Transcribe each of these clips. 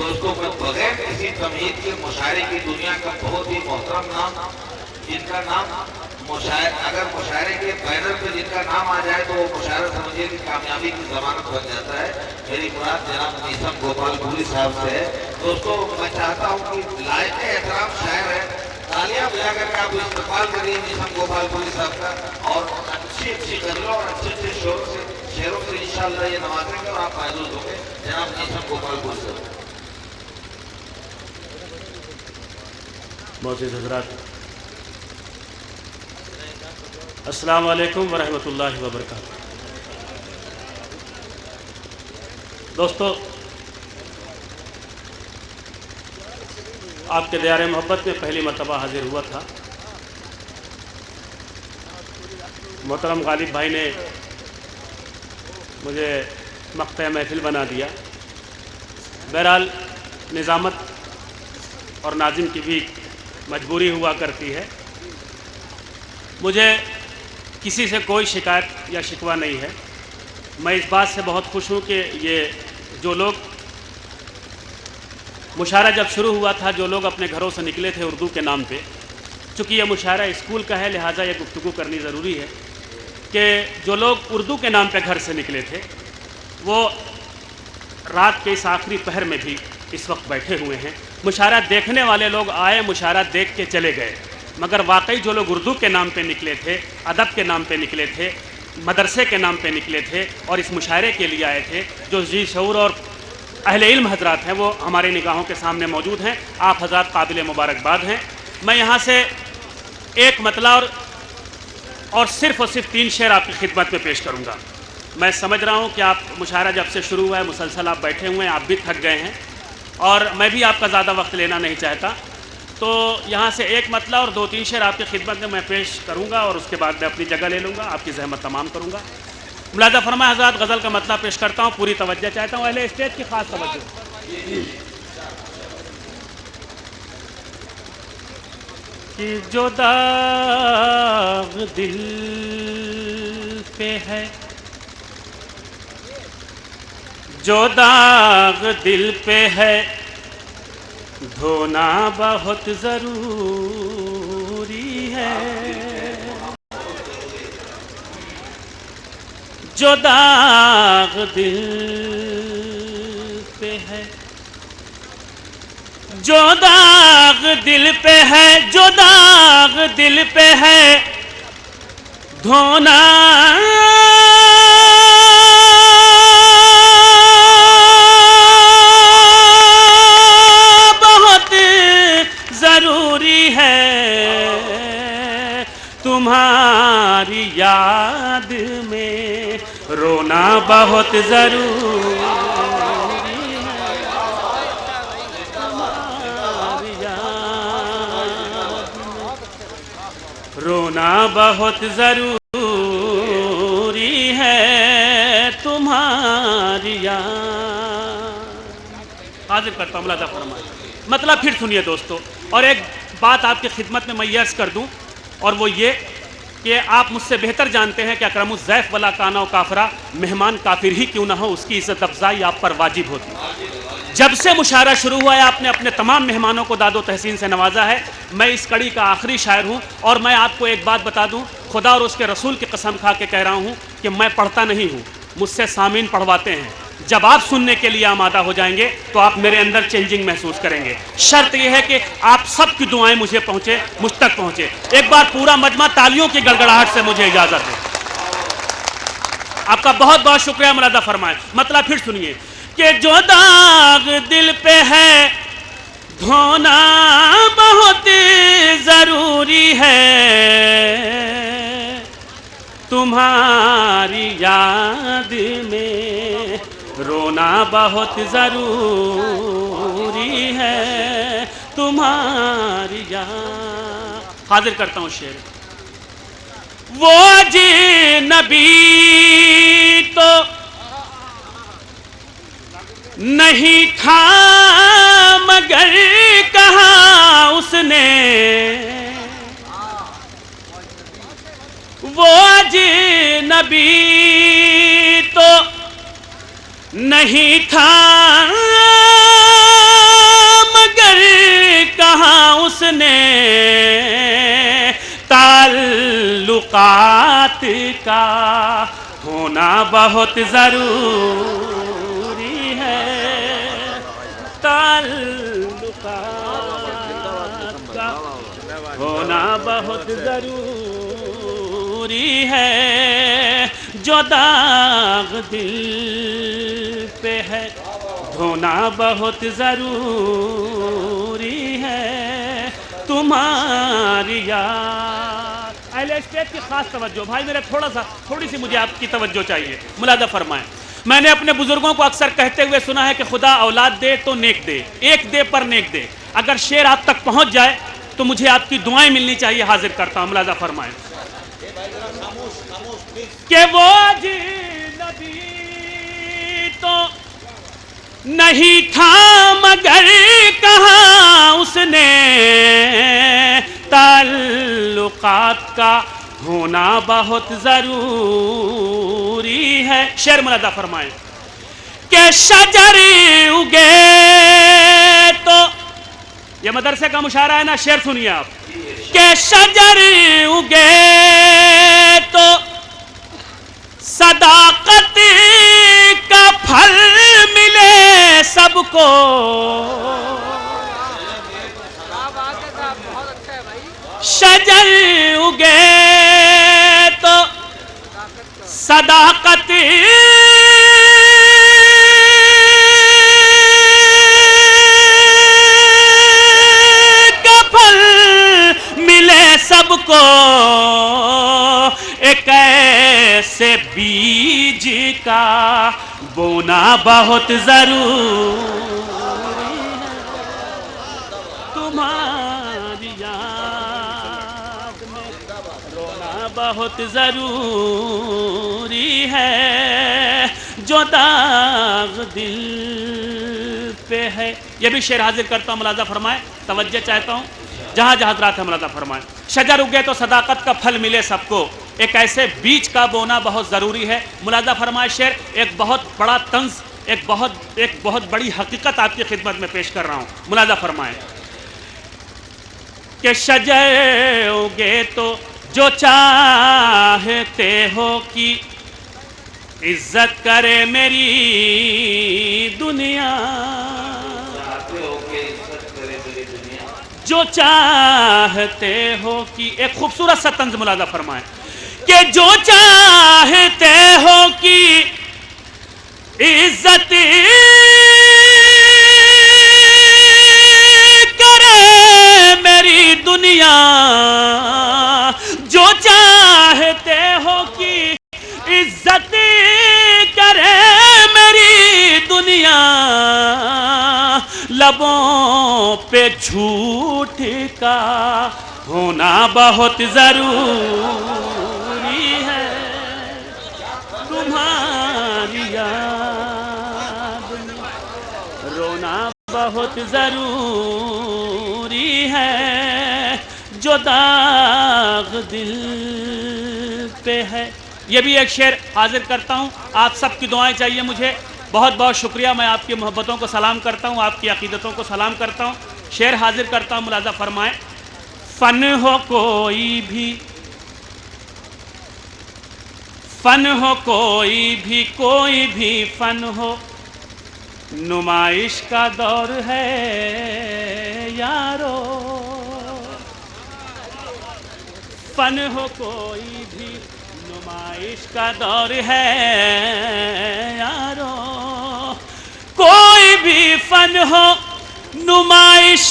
دوستوں کا بغیر کسی تمہید کے مشاعرے کی دنیا کا بہت ہی محترم نام، جن کا نام اگر مشاعرے کے بینر پہ جن کا نام آ جائے تو وہ مشاعرہ سمجھیے کہ کامیابی کی ضمانت بن جاتا ہے۔ میری مراد جناب نیسم گوپال پوری صاحب سے ہے۔ دوستوں میں چاہتا ہوں کہ لائق احترام شاعر ہے، تالیاں بجا کر کے آپ استقبال کریے نیسم گوپال پوری صاحب کا، اور اچھی غزلوں اور اچھے شعروں سے انشاءاللہ یہ نوازیں گے اور آپ محظوظ ہوں گے۔ جناب نیسم گوپال پوری صاحب۔ معزز حضرات، السلام علیکم ورحمۃ اللہ وبرکاتہ۔ دوستو، آپ کے دیار محبت میں پہلی مرتبہ حاضر ہوا تھا۔ محترم غالب بھائی نے مجھے مقطع محفل بنا دیا۔ بہرحال نظامت اور ناظم کی بھی مجبوری ہوا کرتی ہے۔ مجھے کسی سے کوئی شکایت یا شکوہ نہیں ہے۔ میں اس بات سے بہت خوش ہوں کہ یہ جو لوگ مشاعرہ جب شروع ہوا تھا، جو لوگ اپنے گھروں سے نکلے تھے اردو کے نام پہ، چونکہ یہ مشاعرہ اسکول کا ہے لہٰذا یہ گفتگو کرنی ضروری ہے کہ جو لوگ اردو کے نام پہ گھر سے نکلے تھے وہ رات کے اس آخری پہر میں بھی اس وقت بیٹھے ہوئے ہیں۔ مشاعرہ دیکھنے والے لوگ آئے، مشاعرہ دیکھ کے چلے گئے، مگر واقعی جو لوگ اردو کے نام پہ نکلے تھے، ادب کے نام پہ نکلے تھے، مدرسے کے نام پہ نکلے تھے اور اس مشاعرے کے لیے آئے تھے، جو ذی شعور اور اہل علم حضرات ہیں، وہ ہماری نگاہوں کے سامنے موجود ہیں۔ آپ حضرات قابل مبارکباد ہیں۔ میں یہاں سے ایک مطلع اور صرف 3 شعر آپ کی خدمت میں پیش کروں گا۔ میں سمجھ رہا ہوں کہ آپ مشاعرہ جب سے شروع ہوا ہے مسلسل آپ بیٹھے ہوئے ہیں، آپ بھی تھک گئے ہیں اور میں بھی آپ کا زیادہ وقت لینا نہیں چاہتا، تو یہاں سے ایک مطلع اور 2-3 شعر آپ کی خدمت میں پیش کروں گا اور اس کے بعد میں اپنی جگہ لے لوں گا، آپ کی زحمت تمام کروں گا۔ ملاحظہ فرمائے حضرات، غزل کا مطلع پیش کرتا ہوں، پوری توجہ چاہتا ہوں، اہل اسٹیج کی خاص توجہ۔ کہ جو داغ دل پہ ہے، جو داغ دل پہ ہے، دھونا بہت ضروری ہے۔ جو داغ دل پہ ہے، جو داغ دل پہ ہے، جو داغ دل پہ ہے، دھونا بہت ضروری ہے۔ تمہاری یاد میں رونا بہت ضروری ہے۔ تمہاری یاد میں رونا بہت ضروری ہے، تمہاری یاد۔ حاضر کرتا ہوں، ملاحظہ فرمائیں۔ مطلب پھر سنیے دوستو، اور ایک بات آپ کی خدمت میں عرض کر دوں، اور وہ یہ کہ آپ مجھ سے بہتر جانتے ہیں کہ اکرم الضیف ولا کانا و کافرہ، مہمان کافر ہی کیوں نہ ہو، اس کی عزت افزائی آپ پر واجب ہوتی ہے۔ جب سے مشاعرہ شروع ہوا ہے آپ نے اپنے تمام مہمانوں کو داد و تحسین سے نوازا ہے۔ میں اس کڑی کا آخری شاعر ہوں، اور میں آپ کو ایک بات بتا دوں، خدا اور اس کے رسول کی قسم کھا کے کہہ رہا ہوں کہ میں پڑھتا نہیں ہوں، مجھ سے سامعین پڑھواتے ہیں۔ جب آپ سننے کے لیے آمادہ ہو جائیں گے تو آپ میرے اندر چینجنگ محسوس کریں گے۔ شرط یہ ہے کہ آپ سب کی دعائیں مجھے پہنچے، مجھ تک پہنچے۔ ایک بار پورا مجمع تالیوں کی گڑگڑاہٹ سے مجھے اجازت دیں۔ آپ کا بہت بہت شکریہ، ملاحظہ فرمائیں۔ مطلب پھر سنیے کہ جو داغ دل پہ ہے، دھونا بہت ضروری ہے۔ تمہاری یاد میں رونا بہت ضروری ہے، تمہاری یاد۔ حاضر کرتا ہوں شعر۔ وہ اجنبی تو نہیں تھا مگر کہا اس نے، وہ اجنبی تو نہیں تھا اس نے تعلقات کا ہونا بہت ضروری ہے، تعلقات کا ہونا بہت ضروری ہے، جو داغ دل پہ ہے دھونا بہت ضروری ہے، تمہاری یاد۔ اہل اسٹیج کی خاص توجہ، بھائی میرے تھوڑی سی مجھے آپ کی توجہ چاہیے، ملاحظہ فرمائیں۔ میں نے اپنے بزرگوں کو اکثر کہتے ہوئے سنا ہے کہ خدا اولاد دے تو نیک دے، ایک دے پر نیک دے۔ اگر شعر آپ تک پہنچ جائے تو مجھے آپ کی دعائیں ملنی چاہیے، حاضر کرتا ہوں، ملاحظہ فرمائیں۔ کہ وہ اجنبی تو نہیں تھا مگر کہاں اس نے تعلقات کا ہونا بہت ضروری ہے۔ شعر ملاحظہ فرمائیں کہ شجر اگے تو، یہ مدرسے کا مشاعرہ ہے نا، شعر سنیے آپ، کہ شجر اگے تو صداقت کا پھل ملے سب کو، شجر اگے تو صداقت کا پھل ملے سب کو، ایک ایسے بیج کا بونا بہت ضروری ہے، تمہاری یاد میں رونا بہت ضروری ہے، جو داغ دل پہ ہے۔ یہ بھی شعر حاضر کرتا ہوں، ملاحظہ فرمائیں، توجہ چاہتا ہوں جہاں جہاں حضرات ہیں، ملاحظہ فرمائیں۔ شجر اگے تو صداقت کا پھل ملے سب کو، ایک ایسے بیج کا بونا بہت ضروری ہے۔ ملاحظہ فرمائے، شعر ایک بہت بڑا طنز، ایک بہت بڑی حقیقت آپ کی خدمت میں پیش کر رہا ہوں، ملاحظہ فرمائیں کہ شجر اگے تو جو چاہتے ہو کہ عزت کرے میری دنیا، جو چاہتے ہو کہ، ایک خوبصورت سا طنز ملاحظہ فرمائیں کہ جو چاہتے ہو کہ عزت کرے میری دنیا، جو چاہتے ہو کہ عزت کرے میری دنیا، لبوں پہ جھوٹ کا ہونا بہت ضروری ہے، تمہاری یاد میں رونا بہت ضروری ہے، جو داغ دل پہ ہے۔ یہ بھی ایک شعر حاضر کرتا ہوں، آپ سب کی دعائیں چاہیے مجھے، بہت بہت شکریہ، میں آپ کی محبتوں کو سلام کرتا ہوں، آپ کی عقیدتوں کو سلام کرتا ہوں۔ شعر حاضر کرتا ہوں، ملاحظہ فرمائیں۔ فن ہو کوئی بھی، فن ہو کوئی بھی فن ہو، نمائش کا دور ہے یارو، فن ہو کوئی بھی نمائش کا دور ہے یارو، کوئی بھی فن ہو نمائش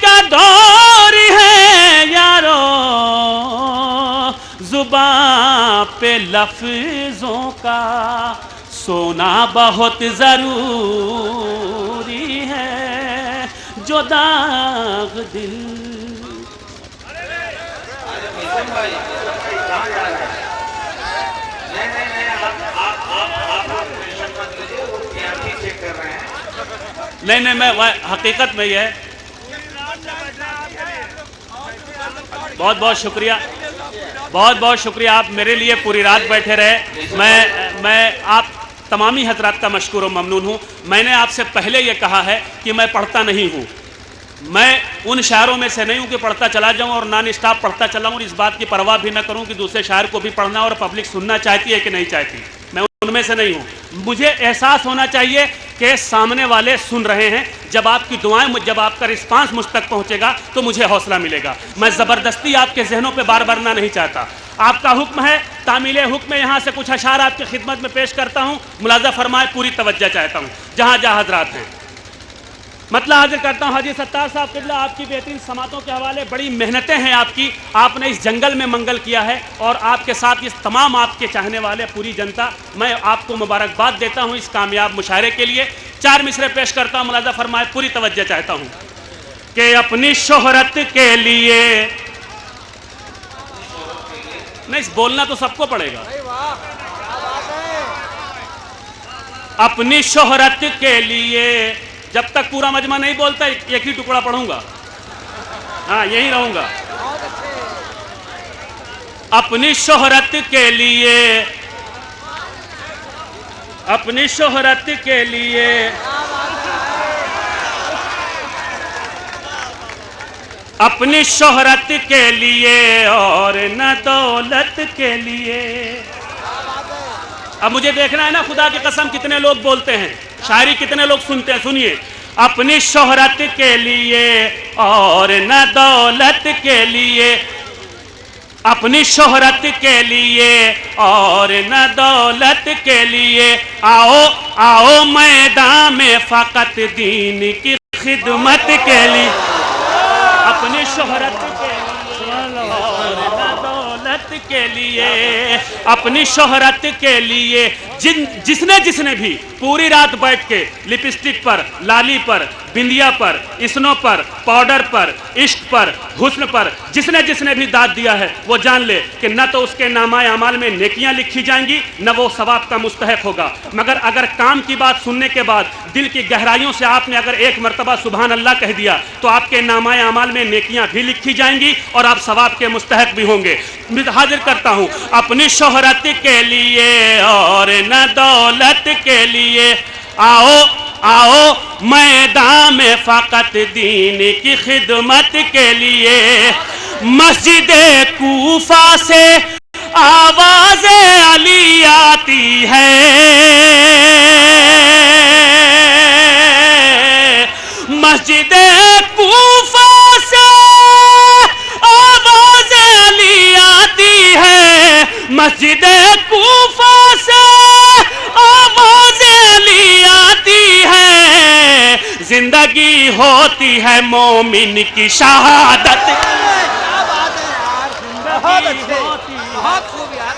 کا دور ہے یارو، زباں پہ لفظوں کا سونا بہت ضروری ہے، جو داغ دل۔ نہیں میں حقیقت میں یہ ہے، بہت بہت شکریہ، بہت بہت شکریہ، آپ میرے لیے پوری رات بیٹھے رہے، میں آپ تمامی حضرات کا مشکور و ممنون ہوں۔ میں نے آپ سے پہلے یہ کہا ہے کہ میں پڑھتا نہیں ہوں، میں ان شاعروں میں سے نہیں ہوں کہ پڑھتا چلا جاؤں اور نان اسٹاپ پڑھتا چلا ہوں اور اس بات کی پرواہ بھی نہ کروں کہ دوسرے شاعر کو بھی پڑھنا اور پبلک سننا چاہتی ہے کہ نہیں چاہتی. میں ان میں سے نہیں ہوں. مجھے احساس ہونا چاہیے کہ سامنے والے سن رہے ہیں. جب آپ کی دعائیں, جب آپ کا رسپانس مجھ تک پہنچے گا تو مجھے حوصلہ ملے گا. میں زبردستی آپ کے ذہنوں پہ بار برنا نہیں چاہتا. آپ کا حکم ہے, تعمیل حکم میں یہاں سے کچھ اشعار آپ کی خدمت میں پیش کرتا ہوں. ملاحظہ فرمائے, پوری توجہ چاہتا ہوں جہاں جہاں حضرات ہیں. مطلب حاضر کرتا ہوں حاجی ستار صاحب قبلہ, آپ کی بہترین سماعتوں کے حوالے. بڑی محنتیں ہیں آپ کی, آپ نے اس جنگل میں منگل کیا ہے اور آپ کے ساتھ اس تمام آپ کے چاہنے والے پوری جنتا, میں آپ کو مبارکباد دیتا ہوں اس کامیاب مشاعرے کے لیے. 4 مصرے پیش کرتا ہوں, ملاحظہ فرمائے, پوری توجہ چاہتا ہوں کہ اپنی شہرت کے لیے نہیں, بولنا تو سب کو پڑے گا. اپنی شہرت کے لیے, جب تک پورا مجمع نہیں بولتا ایک ہی ٹکڑا پڑھوں گا, ہاں یہی رہوں گا. اپنی شہرت کے لیے, اپنی شہرت کے لیے, اپنی شہرت کے لیے اور نہ دولت کے لیے. اب مجھے دیکھنا ہے نا خدا کی قسم کتنے لوگ بولتے ہیں, شاعری کتنے لوگ سنتے ہیں. سنیے, اپنی شہرت کے لیے اور نہ دولت کے لیے, اپنی شہرت کے لیے اور نہ دولت کے لیے, آؤ آؤ میدان میں فقط دین کی خدمت کے لیے. اپنی شہرت کے لیے اور نہ دولت کے لیے, اپنی شہرت کے لیے. جس نے بھی پوری رات بیٹھ کے لپسٹک پر, لالی پر, بندیا پر, اسنو پر, پاؤڈر پر, عشق پر, حسن پر, جس نے بھی داد دیا ہے وہ جان لے کہ نہ تو اس کے نامہ اعمال میں نیکیاں لکھی جائیں گی, نہ وہ ثواب کا مستحق ہوگا. مگر اگر کام کی بات سننے کے بعد دل کی گہرائیوں سے آپ نے اگر ایک مرتبہ سبحان اللہ کہہ دیا تو آپ کے نامہ اعمال میں نیکیاں بھی لکھی جائیں گی اور آپ ثواب کے مستحق بھی ہوں گے. حاضر کرتا ہوں, اپنی شہرت کے لیے اور نہ دولت کے لیے, آؤ آؤ میدان میں فقط دین کی خدمت کے لیے. مسجد کوفہ سے آواز علی آتی ہے, مسجد کوفہ سے آواز علی آتی ہے, مسجد کوفہ سے آواز علی آتی ہے. زندگی ہوتی ہے مومن کی شہادت. بہت اچھے, بہت خوب یار,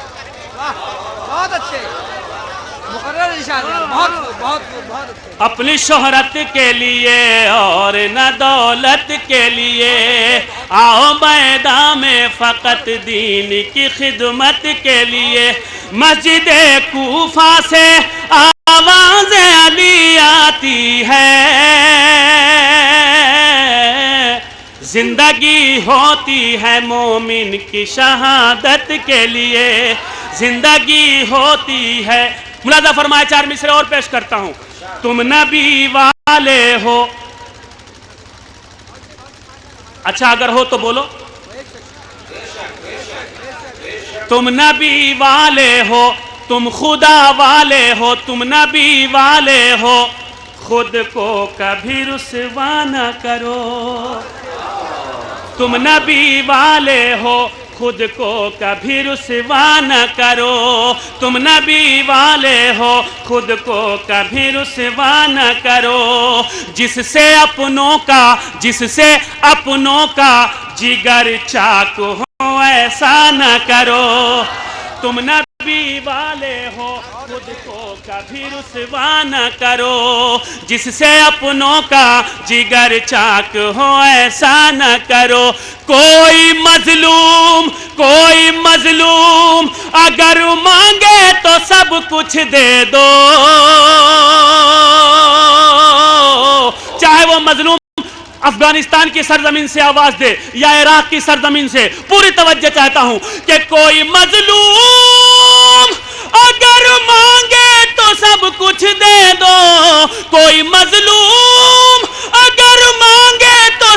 بہت اچھے مقرر اشارے, بہت خوب, بہت خوب, بہت اچھے. اپنی شہرت کے لیے اور نہ دولت کے لیے, آؤ میدان میں فقط دین کی خدمت کے لیے. مسجد کوفہ سے آواز علی آتی ہے, زندگی ہوتی ہے مومن کی شہادت کے لیے, زندگی ہوتی ہے. ملاحظہ فرمائے, 4 مصرے اور پیش کرتا ہوں. تم نبی والے ہو, اچھا اگر ہو تو بولو. تم نبی والے ہو, تم خدا والے ہو, تم نبی والے ہو, خود کو کبھی رسوا نہ کرو. تم نبی والے ہو, خود کو کبھی رسوا نہ کرو. تم نبی والے ہو, خود کو کبھی رسوا نہ کرو. جس سے اپنوں کا جگر چاک ہو ایسا نہ کرو. تم نبی والے ہو, خود کو کبھی رسوا نہ کرو. جس سے اپنوں کا جگر چاک ہو ایسا نہ کرو. کوئی مظلوم اگر مانگے تو سب کچھ دے دو, چاہے وہ مظلوم افغانستان کی سرزمین سے آواز دے یا عراق کی سرزمین سے. پوری توجہ چاہتا ہوں کہ کوئی مظلوم اگر مانگے تو سب کچھ دے دو. کوئی مظلوم اگر مانگے تو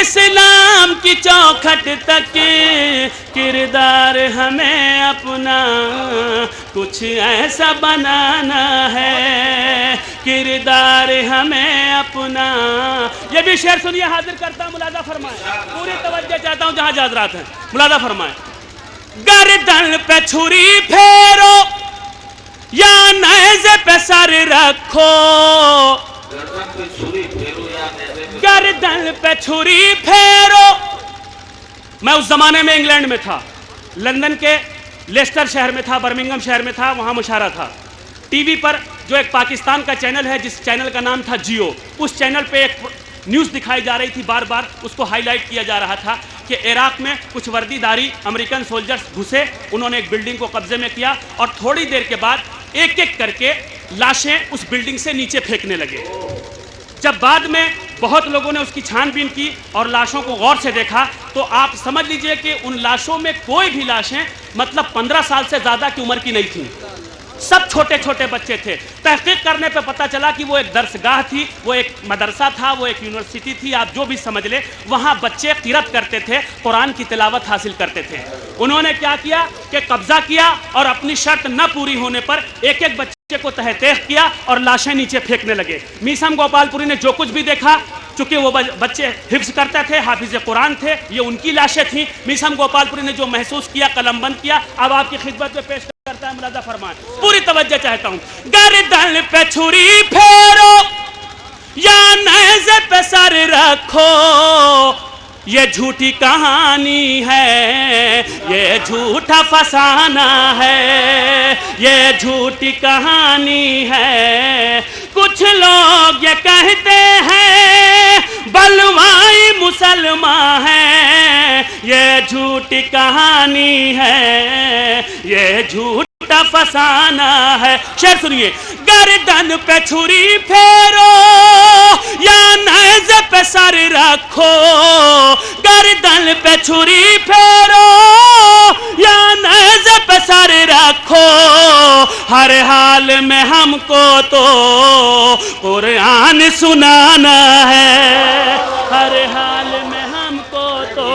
اسلام کی چوکھٹ تک کردار ہمیں اپنا کچھ ایسا بنانا ہے، کردار ہمیں اپنا. یہ بھی شعر سنیے، حاضر کرتا ہوں، ملاحظہ فرمائیں، پوری توجہ چاہتا ہوں جہاں جہاں حضرات ہیں، ملاحظہ فرمائیں. گردن پہ چھری پھیرو یا نیزے پہ سر رکھو، گردن پہ چھری پھیرو یا نیزے پہ، گردن پہ چھری پھیرو. میں اس زمانے میں انگلینڈ میں تھا، لندن کے لیسٹر شہر میں تھا، برمنگھم شہر میں تھا، وہاں مشاعرہ تھا. ٹی وی پر جو ایک پاکستان کا چینل ہے، جس چینل کا نام تھا جیو، اس چینل پہ ایک نیوز دکھائی جا رہی تھی، بار بار اس کو ہائی لائٹ کیا جا رہا تھا کہ عراق میں کچھ وردی داری امریکن سولجرز گھسے، انہوں نے ایک بلڈنگ کو قبضے میں کیا اور تھوڑی دیر کے بعد ایک ایک کر کے لاشیں اس بلڈنگ سے نیچے پھینکنے لگے. جب بعد میں بہت لوگوں نے اس کی چھان بین کی اور لاشوں کو غور سے دیکھا تو آپ سمجھ لیجئے کہ ان لاشوں میں کوئی بھی لاشیں مطلب 15 سال سے زیادہ کی عمر کی نہیں تھیں، سب چھوٹے چھوٹے بچے تھے. تحقیق کرنے پہ پتہ چلا کہ وہ ایک درسگاہ تھی، وہ ایک مدرسہ تھا، وہ ایک یونیورسٹی تھی، آپ جو بھی سمجھ لیں. وہاں بچے قرات کرتے تھے، قرآن کی تلاوت حاصل کرتے تھے. انہوں نے کیا کیا کہ قبضہ کیا اور اپنی شرط نہ پوری ہونے پر ایک ایک بچے کو تہ تیغ کیا اور لاشیں نیچے پھینکنے لگے. میسم گوپال پوری نے جو کچھ بھی دیکھا، چونکہ وہ بچے حفظ کرتے تھے، حافظ قرآن تھے، یہ ان کی لاشیں تھیں. میسم گوپال پوری نے جو محسوس کیا، قلم بند کیا. اب آپ کی خدمت میں پیش کرتا ہے، ملاحظہ فرمائیں، پوری توجہ چاہتا ہوں. گردن پہ چھری پھیرو یا نیزے پہ سر رکھو، یہ جھوٹی کہانی ہے، یہ جھوٹا فسانہ ہے، یہ جھوٹی کہانی ہے. کچھ لوگ یہ کہتے ہیں بلوائی مسلمان ہیں، یہ جھوٹی کہانی ہے، یہ جھوٹا فسانہ ہے. شعر سنیے. گردن پہ چھری پھیرو یا نیزے پہ سر رکھو، گردن پہ چھری پھیرو یا نیزے پہ سر رکھو، ہر حال میں ہم کو تو قرآن سنانا ہے، ہر حال میں ہم کو تو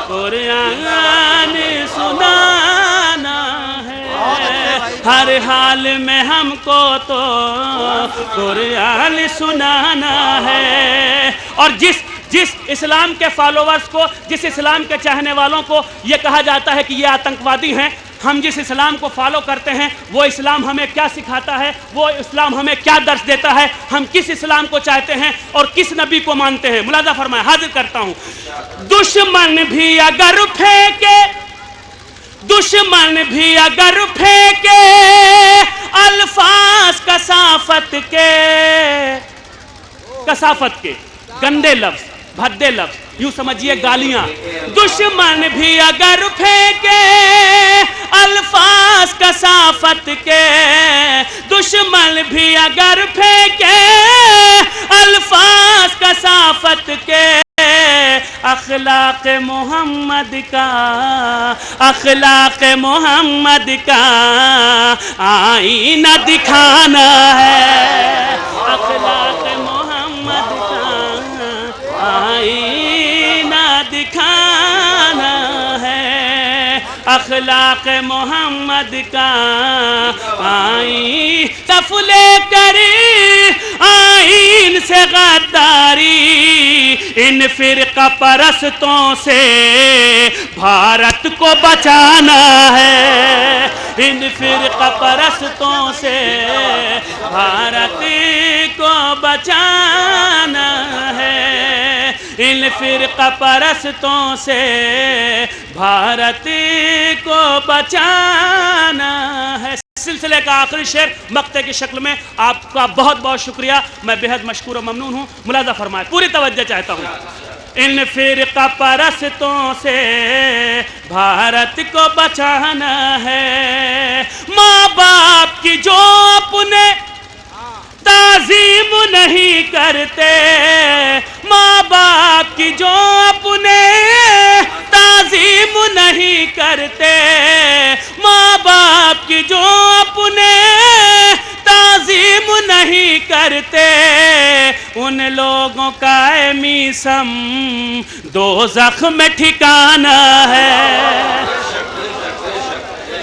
قرآن سنانا ہے، ہر حال میں ہم کو تو قرآن سنانا ہے. اور جس اسلام کے فالوورز کو، جس اسلام کے چاہنے والوں کو یہ کہا جاتا ہے کہ یہ آتنکوادی ہیں، ہم جس اسلام کو فالو کرتے ہیں وہ اسلام ہمیں کیا سکھاتا ہے، وہ اسلام ہمیں کیا درس دیتا ہے، ہم کس اسلام کو چاہتے ہیں اور کس نبی کو مانتے ہیں. ملاحظہ فرمائیں، حاضر کرتا ہوں. دشمن بھی اگر پھینکے، دشمن بھی اگر پھینکے الفاظ کثافت کے گندے لفظ، بھدے لفظ، یوں سمجھیے گالیاں. دشمن بھی اگر پھینکے الفاظ کثافت کے، دشمن بھی اگر پھینکے الفاظ کثافت کے، اخلاق محمد کا، اخلاق محمد کا آئینہ دکھانا ہے، اخلاق محمد کا آئینہ دکھانا ہے، اخلاق محمد کا آئین صف لے کر آئین سے غداری، ان فرقہ پرستوں سے بھارت کو بچانا ہے، ان فرقہ پرستوں سے بھارت کو بچانا ہے، ان فرقہ پرستوں سے بھارت کو بچانا ہے. سلسلے کا آخری شعر مقطع کی شکل میں. آپ کا بہت بہت شکریہ، میں بہت مشکور و ممنون ہوں. ملاحظہ فرمائیں، پوری توجہ چاہتا ہوں. ان فرقہ پرستوں سے بھارت کو بچانا ہے، ماں باپ کی جو اپنے تعظیم نہیں کرتے، ماں باپ کی جو اپنے تعظیم نہیں کرتے، ماں باپ کی جو اپنے تعظیم نہیں کرتے، ان لوگوں کا میسم دوزخ میں ٹھکانہ ہے